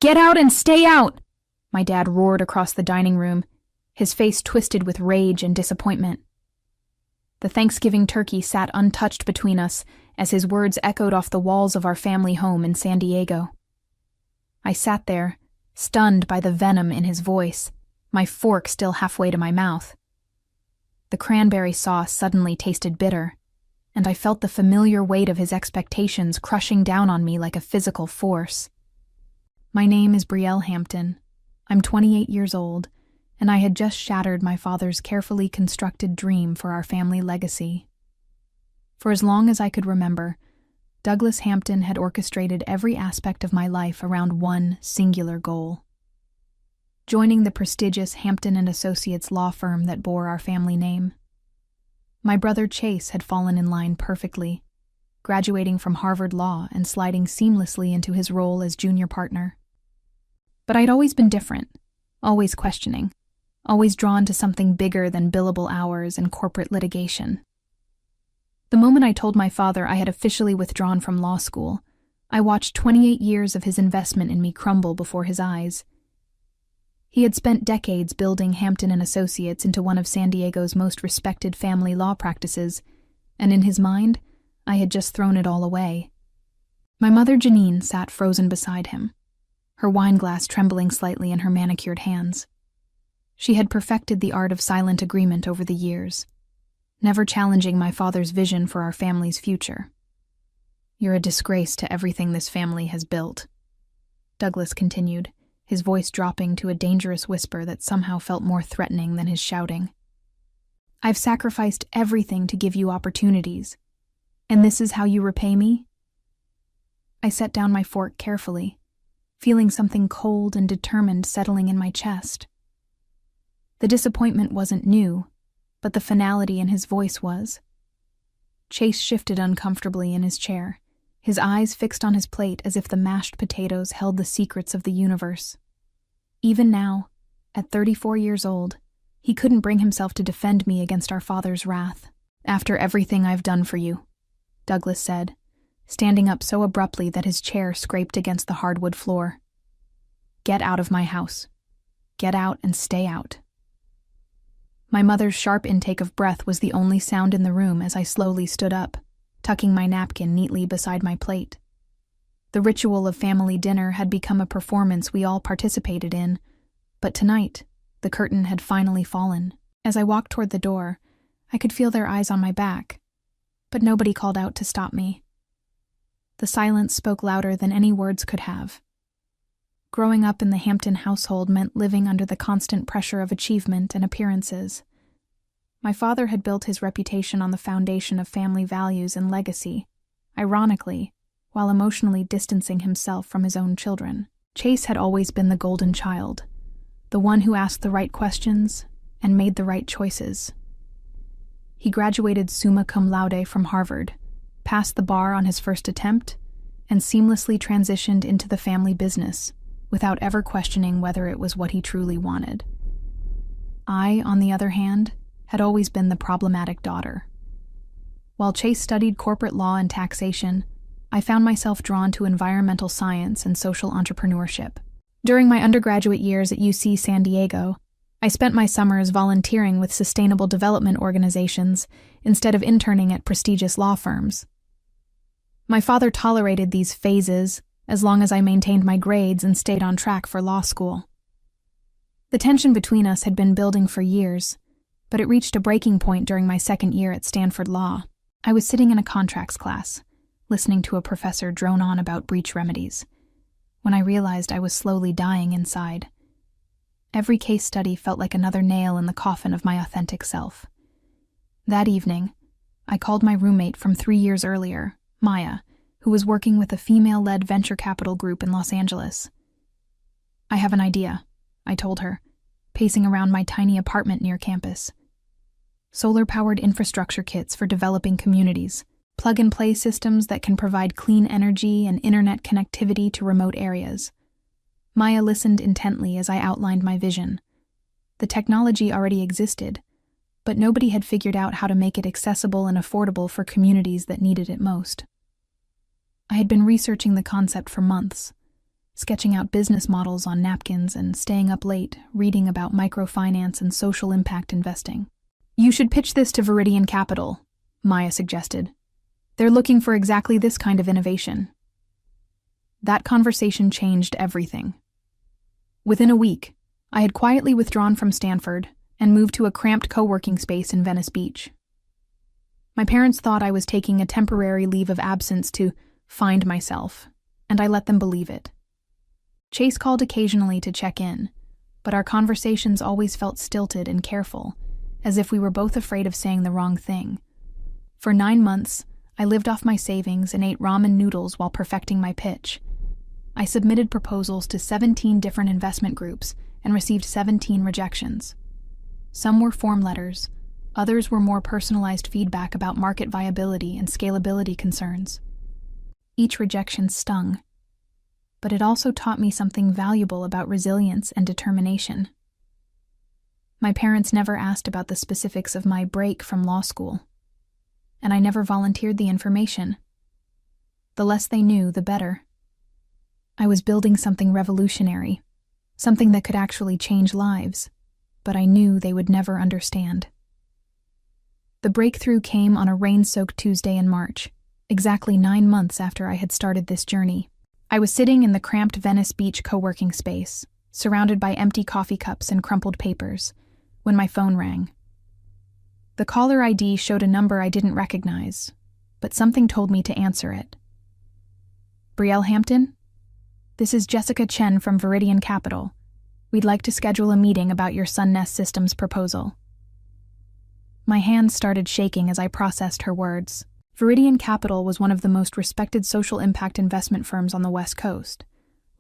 Get out and stay out! My dad roared across the dining room, his face twisted with rage and disappointment. The Thanksgiving turkey sat untouched between us as his words echoed off the walls of our family home in San Diego. I sat there, stunned by the venom in his voice, my fork still halfway to my mouth. The cranberry sauce suddenly tasted bitter, and I felt the familiar weight of his expectations crushing down on me like a physical force. My name is Brielle Hampton. I'm 28 years old, and I had just shattered my father's carefully constructed dream for our family legacy. For as long as I could remember, Douglas Hampton had orchestrated every aspect of my life around one singular goal: joining the prestigious Hampton & Associates law firm that bore our family name. My brother Chase had fallen in line perfectly, graduating from Harvard Law and sliding seamlessly into his role as junior partner. But I'd always been different, always questioning, always drawn to something bigger than billable hours and corporate litigation. The moment I told my father I had officially withdrawn from law school, I watched 28 years of his investment in me crumble before his eyes. He had spent decades building Hampton & Associates into one of San Diego's most respected family law practices, and in his mind, I had just thrown it all away. My mother Janine sat frozen beside him, her wine glass trembling slightly in her manicured hands. She had perfected the art of silent agreement over the years, never challenging my father's vision for our family's future. "You're a disgrace to everything this family has built," Douglas continued, his voice dropping to a dangerous whisper that somehow felt more threatening than his shouting. "I've sacrificed everything to give you opportunities, and this is how you repay me?" I set down my fork carefully, feeling something cold and determined settling in my chest. The disappointment wasn't new, but the finality in his voice was. Chase shifted uncomfortably in his chair, his eyes fixed on his plate as if the mashed potatoes held the secrets of the universe. Even now, at 34 years old, he couldn't bring himself to defend me against our father's wrath. "After everything I've done for you," Douglas said, standing up so abruptly that his chair scraped against the hardwood floor. "Get out of my house. Get out and stay out." My mother's sharp intake of breath was the only sound in the room as I slowly stood up, tucking my napkin neatly beside my plate. The ritual of family dinner had become a performance we all participated in, but tonight, the curtain had finally fallen. As I walked toward the door, I could feel their eyes on my back, but nobody called out to stop me. The silence spoke louder than any words could have. Growing up in the Hampton household meant living under the constant pressure of achievement and appearances. My father had built his reputation on the foundation of family values and legacy, ironically, while emotionally distancing himself from his own children. Chase had always been the golden child, the one who asked the right questions and made the right choices. He graduated summa cum laude from Harvard, passed the bar on his first attempt, and seamlessly transitioned into the family business, without ever questioning whether it was what he truly wanted. I, on the other hand, had always been the problematic daughter. While Chase studied corporate law and taxation, I found myself drawn to environmental science and social entrepreneurship. During my undergraduate years at UC San Diego, I spent my summers volunteering with sustainable development organizations instead of interning at prestigious law firms. My father tolerated these phases as long as I maintained my grades and stayed on track for law school. The tension between us had been building for years, but it reached a breaking point during my second year at Stanford Law. I was sitting in a contracts class, listening to a professor drone on about breach remedies, when I realized I was slowly dying inside. Every case study felt like another nail in the coffin of my authentic self. That evening, I called my roommate from 3 years earlier, Maya, who was working with a female-led venture capital group in Los Angeles. "I have an idea," I told her, pacing around my tiny apartment near campus. "Solar-powered infrastructure kits for developing communities, plug-and-play systems that can provide clean energy and internet connectivity to remote areas." Maya listened intently as I outlined my vision. The technology already existed, but nobody had figured out how to make it accessible and affordable for communities that needed it most. I had been researching the concept for months, sketching out business models on napkins and staying up late, reading about microfinance and social impact investing. "You should pitch this to Viridian Capital," Maya suggested. "They're looking for exactly this kind of innovation." That conversation changed everything. Within a week, I had quietly withdrawn from Stanford and moved to a cramped co-working space in Venice Beach. My parents thought I was taking a temporary leave of absence to find myself, and I let them believe it. Chase called occasionally to check in, but our conversations always felt stilted and careful, as if we were both afraid of saying the wrong thing. For 9 months, I lived off my savings and ate ramen noodles while perfecting my pitch. I submitted proposals to 17 different investment groups and received 17 rejections. Some were form letters, others were more personalized feedback about market viability and scalability concerns. Each rejection stung, but it also taught me something valuable about resilience and determination. My parents never asked about the specifics of my break from law school, and I never volunteered the information. The less they knew, the better. I was building something revolutionary, something that could actually change lives, but I knew they would never understand. The breakthrough came on a rain-soaked Tuesday in March, exactly 9 months after I had started this journey. I was sitting in the cramped Venice Beach co-working space, surrounded by empty coffee cups and crumpled papers, when my phone rang. The caller ID showed a number I didn't recognize, but something told me to answer it. "Brielle Hampton? This is Jessica Chen from Viridian Capital. We'd like to schedule a meeting about your SunNest Systems proposal." My hands started shaking as I processed her words. Viridian Capital was one of the most respected social impact investment firms on the West Coast,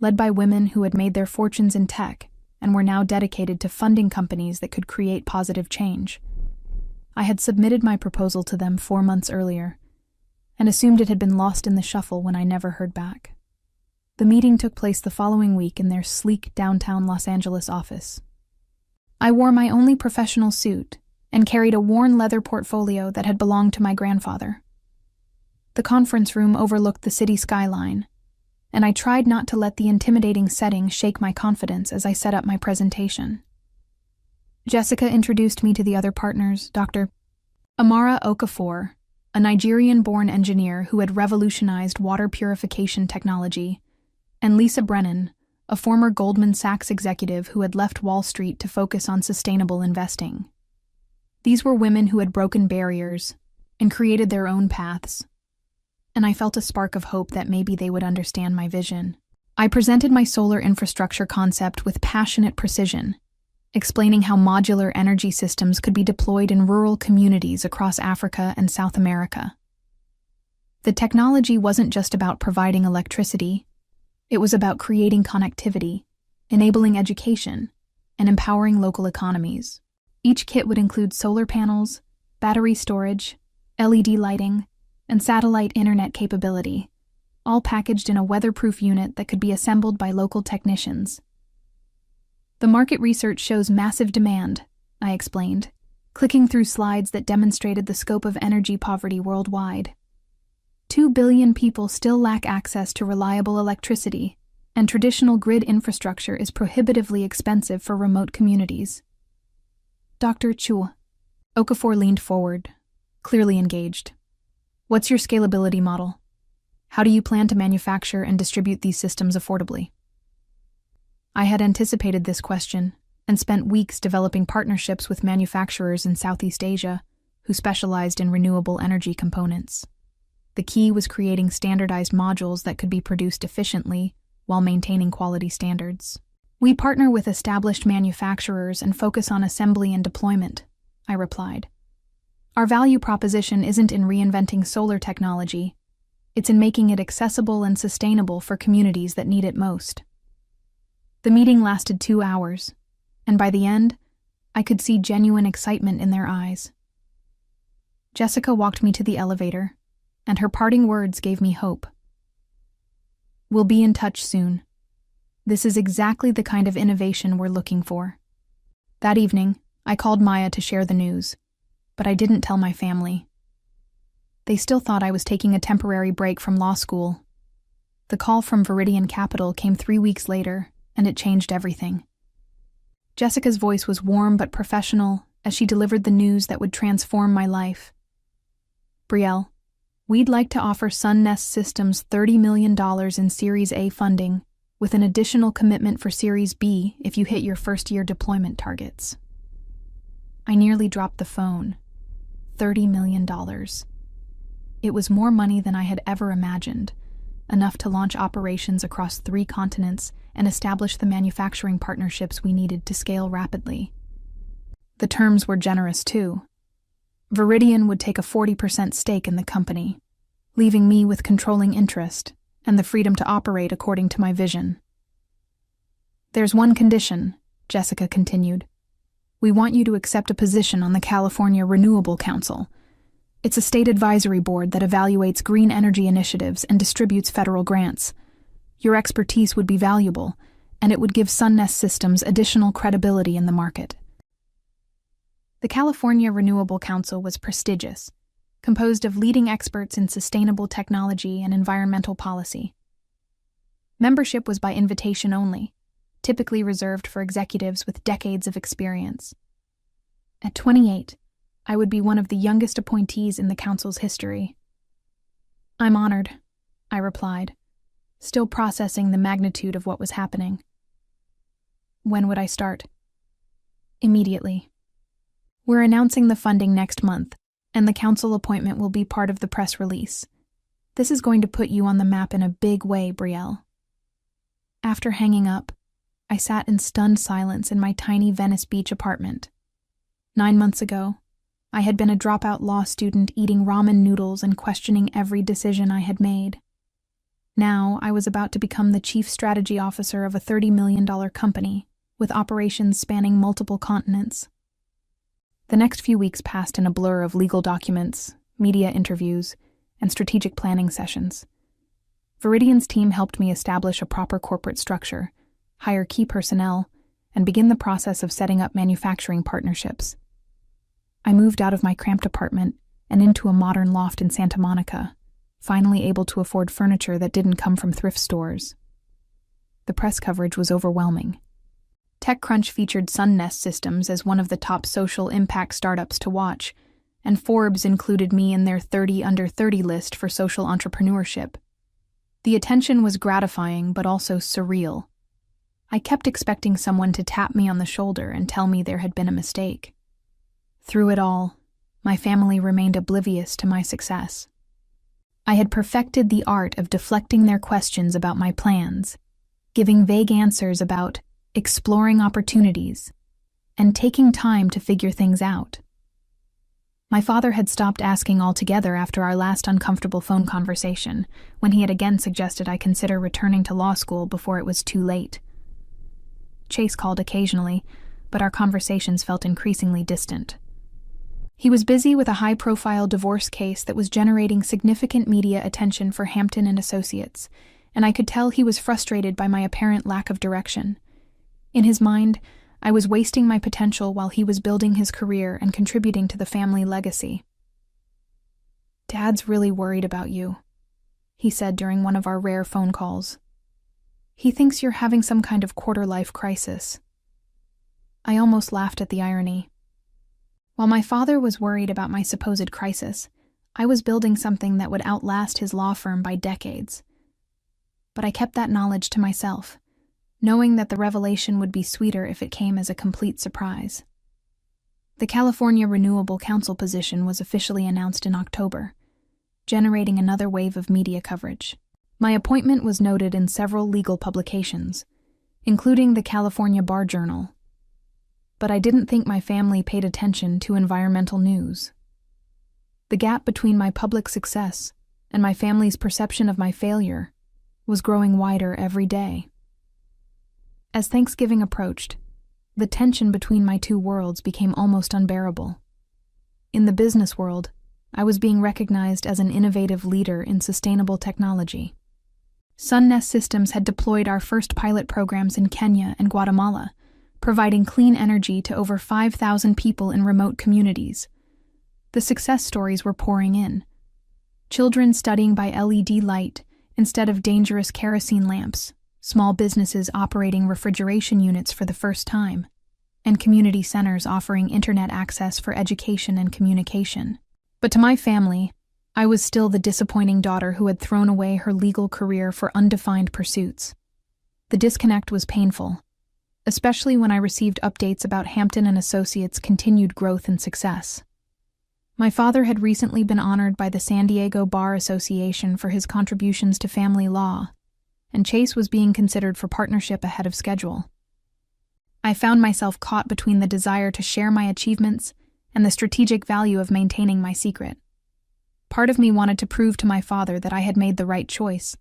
led by women who had made their fortunes in tech and were now dedicated to funding companies that could create positive change. I had submitted my proposal to them 4 months earlier, and assumed it had been lost in the shuffle when I never heard back. The meeting took place the following week in their sleek downtown Los Angeles office. I wore my only professional suit and carried a worn leather portfolio that had belonged to my grandfather. The conference room overlooked the city skyline, and I tried not to let the intimidating setting shake my confidence as I set up my presentation. Jessica introduced me to the other partners, Dr. Amara Okafor, a Nigerian-born engineer who had revolutionized water purification technology, and Lisa Brennan, a former Goldman Sachs executive who had left Wall Street to focus on sustainable investing. These were women who had broken barriers and created their own paths, and I felt a spark of hope that maybe they would understand my vision. I presented my solar infrastructure concept with passionate precision, explaining how modular energy systems could be deployed in rural communities across Africa and South America. The technology wasn't just about providing electricity, it was about creating connectivity, enabling education, and empowering local economies. Each kit would include solar panels, battery storage, LED lighting, and satellite internet capability, all packaged in a weatherproof unit that could be assembled by local technicians. "The market research shows massive demand," I explained, clicking through slides that demonstrated the scope of energy poverty worldwide. 2 billion people still lack access to reliable electricity, and traditional grid infrastructure is prohibitively expensive for remote communities. "Dr. Chu." Okafor leaned forward, clearly engaged. "What's your scalability model? How do you plan to manufacture and distribute these systems affordably?" I had anticipated this question and spent weeks developing partnerships with manufacturers in Southeast Asia who specialized in renewable energy components. The key was creating standardized modules that could be produced efficiently while maintaining quality standards. "We partner with established manufacturers and focus on assembly and deployment," I replied. "Our value proposition isn't in reinventing solar technology, it's in making it accessible and sustainable for communities that need it most." The meeting lasted 2 hours, and by the end, I could see genuine excitement in their eyes. Jessica walked me to the elevator, and her parting words gave me hope. "We'll be in touch soon. This is exactly the kind of innovation we're looking for." That evening, I called Maya to share the news, but I didn't tell my family. They still thought I was taking a temporary break from law school. The The call from Viridian Capital came 3 weeks later, and it changed everything. Jessica's voice was warm but professional as she delivered the news that would transform my life. Brielle, we'd like to offer Sunnest Systems $30 million in Series A funding, with an additional commitment for Series B if you hit your first-year deployment targets. I nearly dropped the phone. $30 million. It was more money than I had ever imagined, enough to launch operations across 3 continents and establish the manufacturing partnerships we needed to scale rapidly. The terms were generous, too. Viridian would take a 40% stake in the company, leaving me with controlling interest and the freedom to operate according to my vision. There's one condition, Jessica continued. We want you to accept a position on the California Renewable Council. It's a state advisory board that evaluates green energy initiatives and distributes federal grants. Your expertise would be valuable, and it would give Sunnest Systems additional credibility in the market. The California Renewable Council was prestigious, composed of leading experts in sustainable technology and environmental policy. Membership was by invitation only, typically reserved for executives with decades of experience. At 28, I would be one of the youngest appointees in the council's history. I'm honored, I replied, still processing the magnitude of what was happening. When would I start? Immediately. We're announcing the funding next month, and the council appointment will be part of the press release. This is going to put you on the map in a big way, Brielle. After hanging up, I sat in stunned silence in my tiny Venice Beach apartment. 9 months ago, I had been a dropout law student eating ramen noodles and questioning every decision I had made. Now, I was about to become the chief strategy officer of a $30 million company, with operations spanning multiple continents. The next few weeks passed in a blur of legal documents, media interviews, and strategic planning sessions. Viridian's team helped me establish a proper corporate structure, hire key personnel, and begin the process of setting up manufacturing partnerships. I moved out of my cramped apartment and into a modern loft in Santa Monica, finally able to afford furniture that didn't come from thrift stores. The press coverage was overwhelming. TechCrunch featured Sunnest Systems as one of the top social impact startups to watch, and Forbes included me in their 30 Under 30 list for social entrepreneurship. The attention was gratifying but also surreal. I kept expecting someone to tap me on the shoulder and tell me there had been a mistake. Through it all, my family remained oblivious to my success. I had perfected the art of deflecting their questions about my plans, giving vague answers about exploring opportunities, and taking time to figure things out. My father had stopped asking altogether after our last uncomfortable phone conversation, when he had again suggested I consider returning to law school before it was too late. Chase called occasionally, but our conversations felt increasingly distant. He was busy with a high-profile divorce case that was generating significant media attention for Hampton and Associates, and I could tell he was frustrated by my apparent lack of direction. In his mind, I was wasting my potential while he was building his career and contributing to the family legacy. "Dad's really worried about you," he said during one of our rare phone calls. "He thinks you're having some kind of quarter-life crisis." I almost laughed at the irony. While my father was worried about my supposed crisis, I was building something that would outlast his law firm by decades. But I kept that knowledge to myself, knowing that the revelation would be sweeter if it came as a complete surprise. The California Renewable Council position was officially announced in October, generating another wave of media coverage. My appointment was noted in several legal publications, including the California Bar Journal. But I didn't think my family paid attention to environmental news. The gap between my public success and my family's perception of my failure was growing wider every day. As Thanksgiving approached, the tension between my two worlds became almost unbearable. In the business world, I was being recognized as an innovative leader in sustainable technology. Sunnest Systems had deployed our first pilot programs in Kenya and Guatemala, providing clean energy to over 5,000 people in remote communities. The success stories were pouring in. Children studying by LED light, Instead of dangerous kerosene lamps, small businesses operating refrigeration units for the first time, and community centers offering internet access for education and communication. But to my family, I was still the disappointing daughter who had thrown away her legal career for undefined pursuits. The disconnect was painful, especially when I received updates about Hampton and Associates' continued growth and success. My father had recently been honored by the San Diego Bar Association for his contributions to family law, and Chase was being considered for partnership ahead of schedule. I found myself caught between the desire to share my achievements and the strategic value of maintaining my secret. Part of me wanted to prove to my father that I had made the right choice,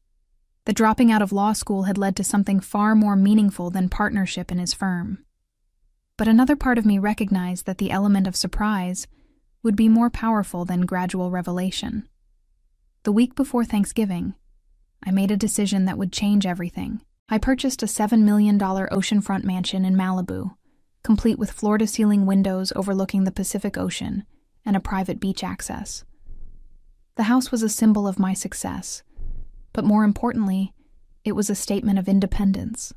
that dropping out of law school had led to something far more meaningful than partnership in his firm. But another part of me recognized that the element of surprise would be more powerful than gradual revelation. The week before Thanksgiving, I made a decision that would change everything. I purchased a $7 million oceanfront mansion in Malibu, complete with floor-to-ceiling windows overlooking the Pacific Ocean and a private beach access. The house was a symbol of my success, but more importantly, it was a statement of independence.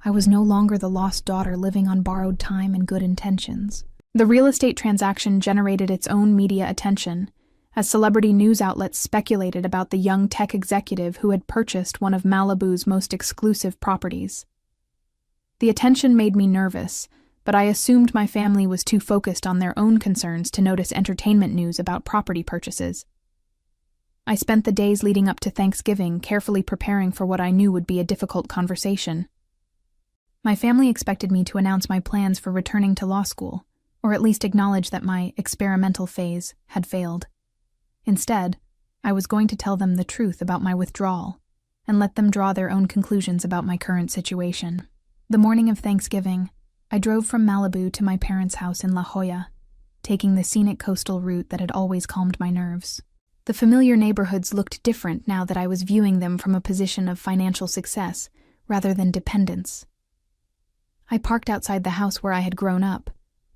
I was no longer the lost daughter living on borrowed time and good intentions. The real estate transaction generated its own media attention, as celebrity news outlets speculated about the young tech executive who had purchased one of Malibu's most exclusive properties. The attention made me nervous, but I assumed my family was too focused on their own concerns to notice entertainment news about property purchases. I spent the days leading up to Thanksgiving carefully preparing for what I knew would be a difficult conversation. My family expected me to announce my plans for returning to law school, or at least acknowledge that my experimental phase had failed. Instead, I was going to tell them the truth about my withdrawal and let them draw their own conclusions about my current situation. The morning of Thanksgiving, I drove from Malibu to my parents' house in La Jolla, taking the scenic coastal route that had always calmed my nerves. The familiar neighborhoods looked different now that I was viewing them from a position of financial success rather than dependence. I parked outside the house where I had grown up,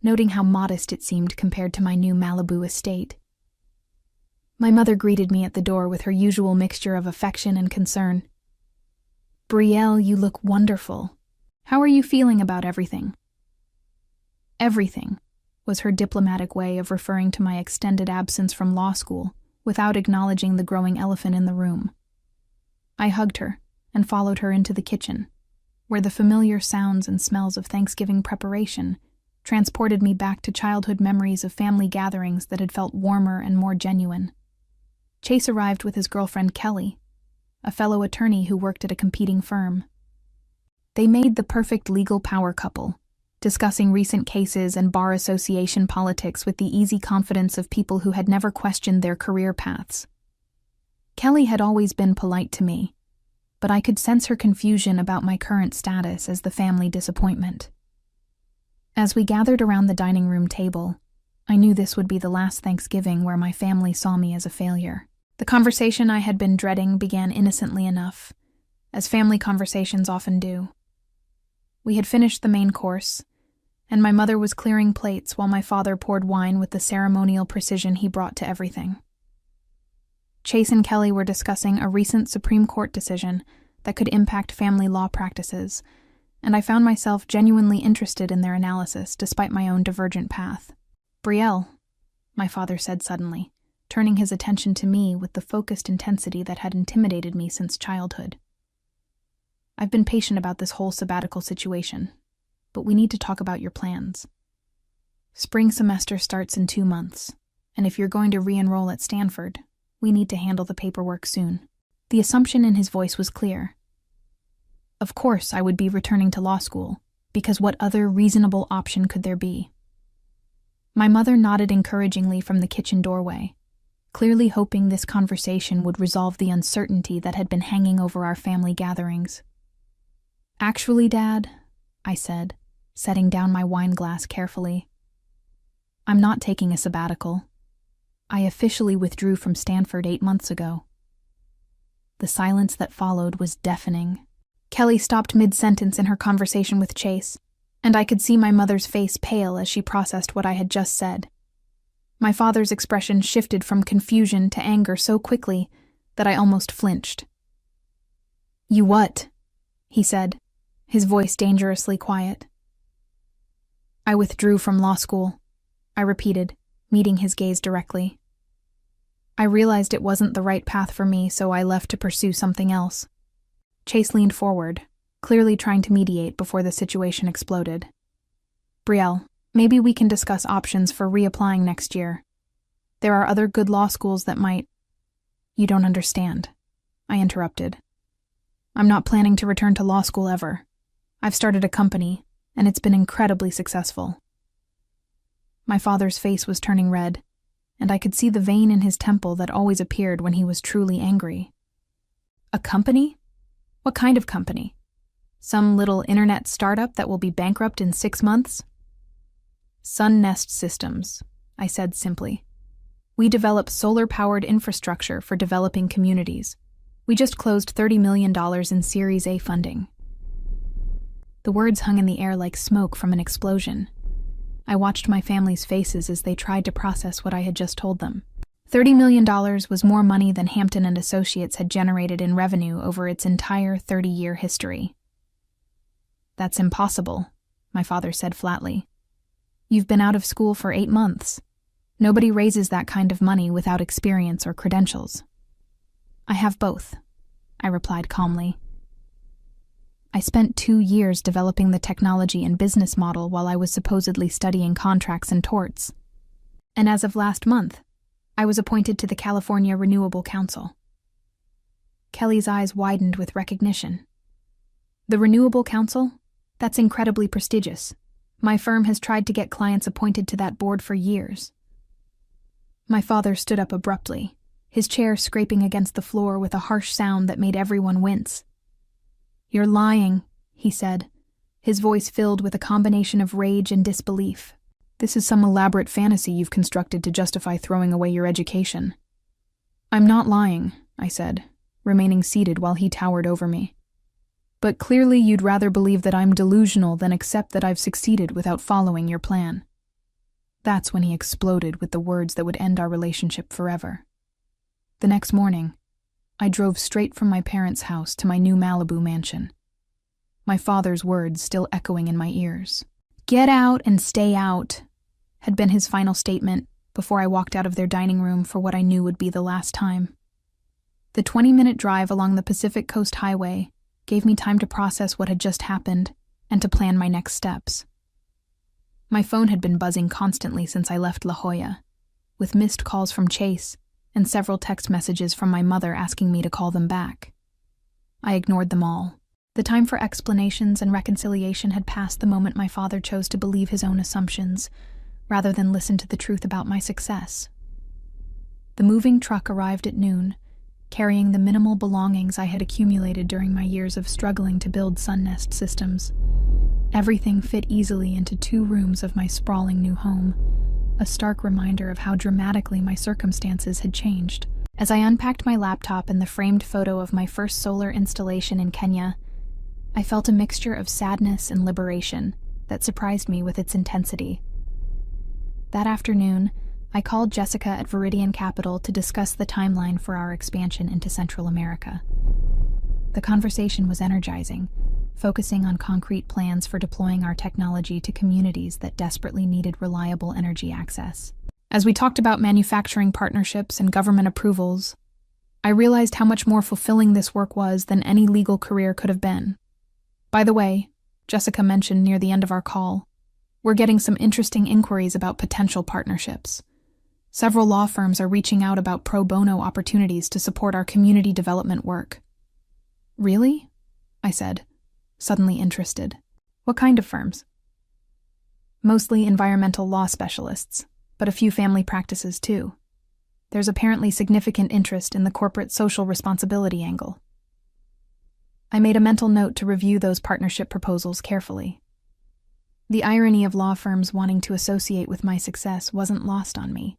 noting how modest it seemed compared to my new Malibu estate. My mother greeted me at the door with her usual mixture of affection and concern. "Brielle, you look wonderful. How are you feeling about everything?" Everything was her diplomatic way of referring to my extended absence from law school without acknowledging the growing elephant in the room. I hugged her and followed her into the kitchen, where the familiar sounds and smells of Thanksgiving preparation transported me back to childhood memories of family gatherings that had felt warmer and more genuine. Chase arrived with his girlfriend Kelly, a fellow attorney who worked at a competing firm. They made the perfect legal power couple, discussing recent cases and bar association politics with the easy confidence of people who had never questioned their career paths. Kelly had always been polite to me, but I could sense her confusion about my current status as the family disappointment. As we gathered around the dining room table, I knew this would be the last Thanksgiving where my family saw me as a failure. The conversation I had been dreading began innocently enough, as family conversations often do. We had finished the main course, and my mother was clearing plates while my father poured wine with the ceremonial precision he brought to everything. Chase and Kelly were discussing a recent Supreme Court decision that could impact family law practices, and I found myself genuinely interested in their analysis despite my own divergent path. "Brielle," my father said suddenly, turning his attention to me with the focused intensity that had intimidated me since childhood. "I've been patient about this whole sabbatical situation, but we need to talk about your plans. Spring semester starts in 2 months, and if you're going to re-enroll at Stanford, we need to handle the paperwork soon." The assumption in his voice was clear. Of course I would be returning to law school, because what other reasonable option could there be? My mother nodded encouragingly from the kitchen doorway, clearly hoping this conversation would resolve the uncertainty that had been hanging over our family gatherings. "Actually, Dad," I said, setting down my wine glass carefully, "I'm not taking a sabbatical. I officially withdrew from Stanford 8 months ago." The silence that followed was deafening. Kelly stopped mid-sentence in her conversation with Chase, and I could see my mother's face pale as she processed what I had just said. My father's expression shifted from confusion to anger so quickly that I almost flinched. "You what?" he said, his voice dangerously quiet. "I withdrew from law school," I repeated, meeting his gaze directly. "I realized it wasn't the right path for me, so I left to pursue something else." Chase leaned forward, clearly trying to mediate before the situation exploded. "Brielle, maybe we can discuss options for reapplying next year. There are other good law schools that might—" "You don't understand," I interrupted. "I'm not planning to return to law school ever. I've started a company, and it's been incredibly successful." My father's face was turning red, and I could see the vein in his temple that always appeared when he was truly angry. "A company? What kind of company? Some little internet startup that will be bankrupt in 6 months?" "Sun-Nest Systems," I said simply. "We develop solar-powered infrastructure for developing communities. We just closed $30 million in Series A funding." The words hung in the air like smoke from an explosion. I watched my family's faces as they tried to process what I had just told them. $30 million was more money than Hampton and Associates had generated in revenue over its entire 30-year history. "That's impossible," my father said flatly. "You've been out of school for 8 months. Nobody raises that kind of money without experience or credentials." "I have both," I replied calmly. "I spent 2 years developing the technology and business model while I was supposedly studying contracts and torts. And as of last month, I was appointed to the California Renewable Council." Kelly's eyes widened with recognition. "The Renewable Council? That's incredibly prestigious. My firm has tried to get clients appointed to that board for years." My father stood up abruptly, his chair scraping against the floor with a harsh sound that made everyone wince. "You're lying," he said, his voice filled with a combination of rage and disbelief. "This is some elaborate fantasy you've constructed to justify throwing away your education." "I'm not lying," I said, remaining seated while he towered over me. "But clearly you'd rather believe that I'm delusional than accept that I've succeeded without following your plan." That's when he exploded with the words that would end our relationship forever. The next morning, I drove straight from my parents' house to my new Malibu mansion, my father's words still echoing in my ears. "Get out and stay out," had been his final statement before I walked out of their dining room for what I knew would be the last time. The 20-minute drive along the Pacific Coast Highway gave me time to process what had just happened and to plan my next steps. My phone had been buzzing constantly since I left La Jolla, with missed calls from Chase and several text messages from my mother asking me to call them back. I ignored them all. The time for explanations and reconciliation had passed the moment my father chose to believe his own assumptions, rather than listen to the truth about my success. The moving truck arrived at noon, carrying the minimal belongings I had accumulated during my years of struggling to build Sun-Nest Systems. Everything fit easily into 2 rooms of my sprawling new home, a stark reminder of how dramatically my circumstances had changed. As I unpacked my laptop and the framed photo of my first solar installation in Kenya, I felt a mixture of sadness and liberation that surprised me with its intensity. That afternoon, I called Jessica at Viridian Capital to discuss the timeline for our expansion into Central America. The conversation was energizing, focusing on concrete plans for deploying our technology to communities that desperately needed reliable energy access. As we talked about manufacturing partnerships and government approvals, I realized how much more fulfilling this work was than any legal career could have been. By the way, Jessica mentioned near the end of our call, we're getting some interesting inquiries about potential partnerships. Several law firms are reaching out about pro bono opportunities to support our community development work. "Really?" I said, suddenly interested. "What kind of firms?" "Mostly environmental law specialists, but a few family practices too. There's apparently significant interest in the corporate social responsibility angle." I made a mental note to review those partnership proposals carefully. The irony of law firms wanting to associate with my success wasn't lost on me,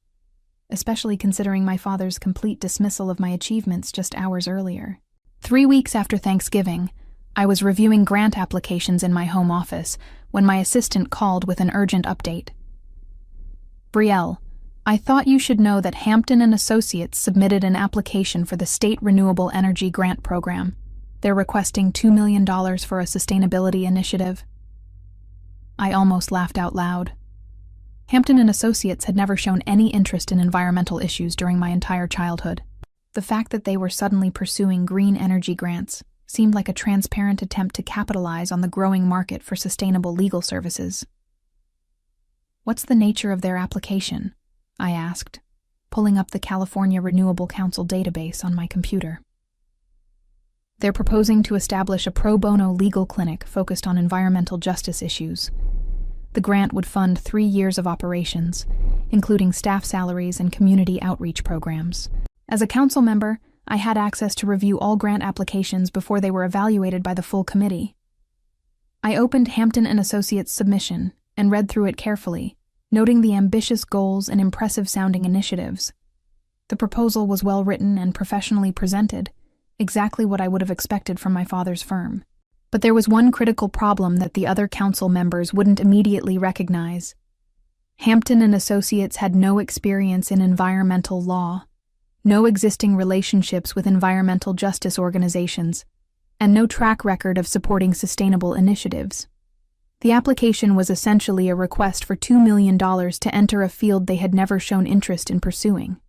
especially considering my father's complete dismissal of my achievements just hours earlier. 3 weeks after Thanksgiving, I was reviewing grant applications in my home office when my assistant called with an urgent update. "Brielle, I thought you should know that Hampton and Associates submitted an application for the State Renewable Energy Grant Program. They're requesting $2 million for a sustainability initiative. I almost laughed out loud. Hampton and Associates had never shown any interest in environmental issues during my entire childhood. The fact that they were suddenly pursuing green energy grants seemed like a transparent attempt to capitalize on the growing market for sustainable legal services. What's the nature of their application? I asked, pulling up the California Renewable Council database on my computer. They're proposing to establish a pro bono legal clinic focused on environmental justice issues. The grant would fund 3 years of operations, including staff salaries and community outreach programs. As a council member, I had access to review all grant applications before they were evaluated by the full committee. I opened Hampton and Associates' submission and read through it carefully, noting the ambitious goals and impressive-sounding initiatives. The proposal was well-written and professionally presented, exactly what I would have expected from my father's firm. But there was one critical problem that the other council members wouldn't immediately recognize. Hampton and Associates had no experience in environmental law, no existing relationships with environmental justice organizations, and no track record of supporting sustainable initiatives. The application was essentially a request for $2 million to enter a field they had never shown interest in pursuing.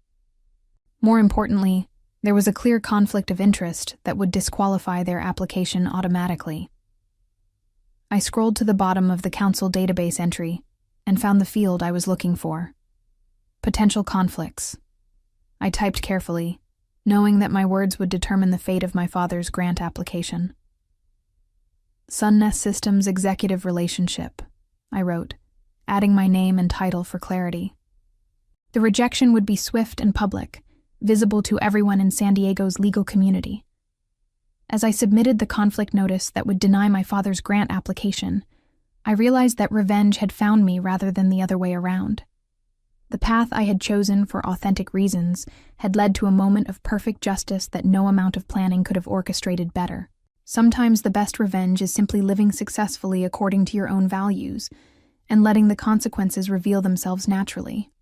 More importantly, there was a clear conflict of interest that would disqualify their application automatically. I scrolled to the bottom of the council database entry and found the field I was looking for. Potential conflicts. I typed carefully, knowing that my words would determine the fate of my father's grant application. Sunnest Systems Executive Relationship, I wrote, adding my name and title for clarity. The rejection would be swift and public, visible to everyone in San Diego's legal community. As I submitted the conflict notice that would deny my father's grant application, I realized that revenge had found me rather than the other way around. The path I had chosen for authentic reasons had led to a moment of perfect justice that no amount of planning could have orchestrated better. Sometimes the best revenge is simply living successfully according to your own values and letting the consequences reveal themselves naturally.